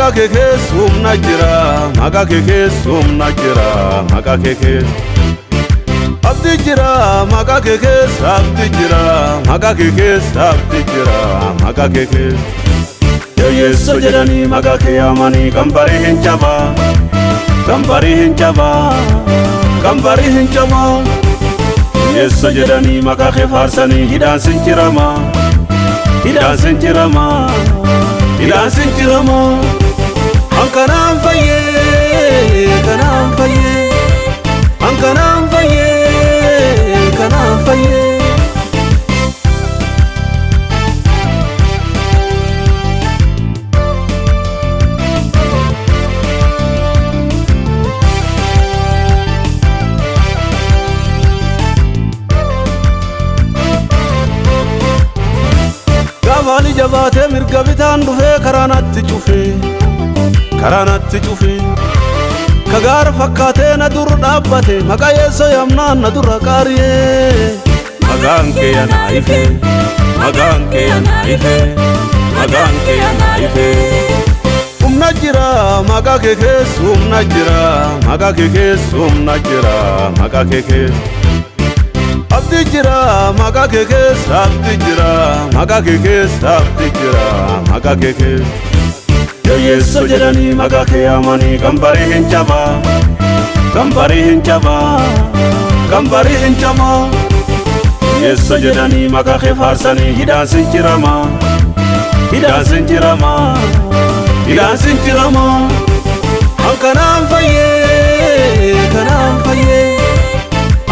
maqaa kee keessa humna jira, maqaa kee keessa humna jira, maqaa kee keessa abdii jira, maqaa kee keessa abdii jira, maqaa kee keessa abdii jira, maqaa kee keessa yeesso jedhanii maqaa kee yaamanii gambarii hin cabaa, gambarii hin cabaa, gambarii hin cabaa. Yeesso jedhanii maqaa kee faarsanii hidhaan sin cirama, hidhaan sin cirama, hidhaan sin cirama. Ankanaan fayyee, kanaan fayyee, ankanaan fayyee, kanaan fayyee. Gaafani jabaatee mirga bitaan dhufee karaanatti cufee, karaanatti cufee. Kagaara fakkaatee na dur dhaabbate maqaa yeessoo yaamnaan na dura qaariyee. Maqaan kee anaa ifee, maqaan kee anaa ifee, maqaan kee anaa ifee. Humna jira maqaa kee keessa, humna jira maqaa kee keessa, humna jira maqaa kee keessa. Abdii jira maqaa kee keessa, abdii jira maqaa kee keessa, abdii jira maqaa kee keessa. Yeesso jedhanii maqaa kee yaamanii gambarii hin cabaa, gambarii hin cabaa, gambarii hin cabaa. Yeesso jedhanii maqaa kee faarsanii hidhaan sin cirama, hidhaan sin cirama, hidhaan sin cirama. Ankanaan fayyee, kanaan fayyee,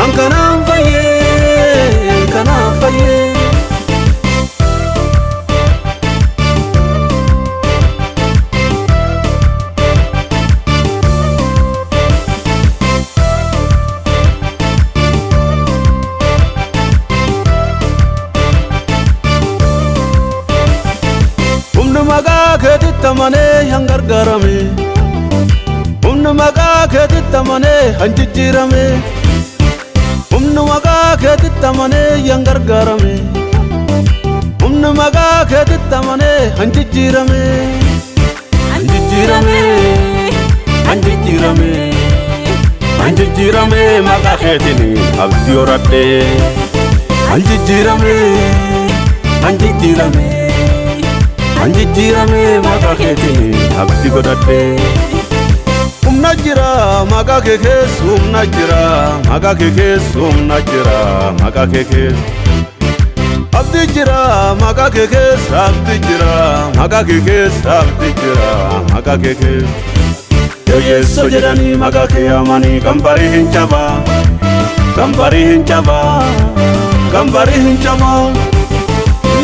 ankanaan fayyee, kanaan fayyee. Maqaa keetitti amanee han gargaarame, humni maqaa keetitti amanee han jijjiirame, humni maqaa keetitti amanee han gargaarame, humni maqaa keetitti amanee han jijjiirame, han jijjiirame, han jijjiirame, han jijjiirame maqaa keetiin abdii horadhee, han jijjiirame, han jijjiirame. Anjijjiirame maqaa keetiin abdii godhadhee. Humna jira maqaa kee keessa, humna jira maqaa kee keessa, humna jira maqaa kee keessa. Abdii jira maqaa kee keessa, abdii jira maqaa kee keessa, abdii jira maqaa kee keessa. Yeesso jedhanii maqaa kee yaamanii gambarii hin cabaa, gambarii hin cabaa, gambarii hin cabaa.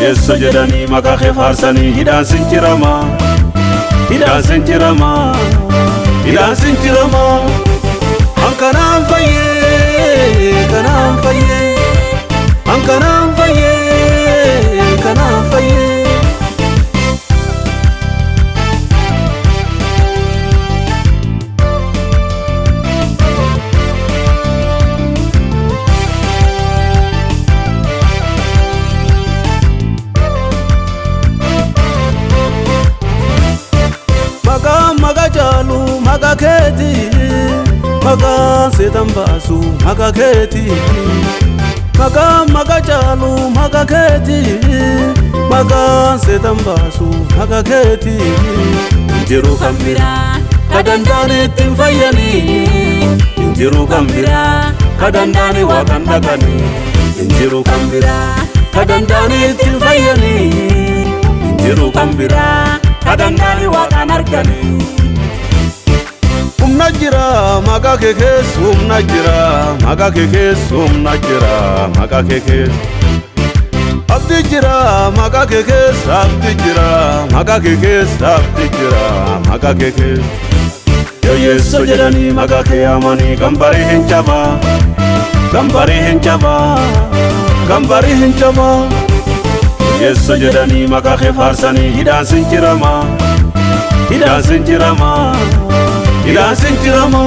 Yeesso jedhanii maqaa kee faarsanii hidhaan sin cirama, hidhaan sin cirama, hidhaan sin cirama. Ankanaan fayyee, kanaan fayyee, ankanaan fayyee, kanaan fayyee. Maqaa jaalu maqaa keeti, maqaa seetan baasu maqaa keeti. Maqaa jaalu maqaa keeti, maqaa seetan baasu maqaa keeti. Injiru kan biraa ka danda'an ittiin fayyanii, injiru kan biraa ka danda'an waaqan dhaqanii, injiru kan biraa ka danda'an ittiin fayyanii, injiru kan biraa ka danda'an waaqan arganii. Humna jira maqaa kee keessa, humna jira maqaa kee keessa, humna jira maqaa kee keessa. Abdii jira maqaa kee keessa, abdii jira maqaa kee keessa, abdii jira maqaa kee keessa. Yeesso jedhanii maqaa kee yaamanii gambarii hin cabaa, gambarii hin cabaa, gambarii hin cabaa. Yeesso jedhanii maqaa kee faarsanii hidhaan sin cirama, hidhaan sin cirama, hidhaan sin cirama.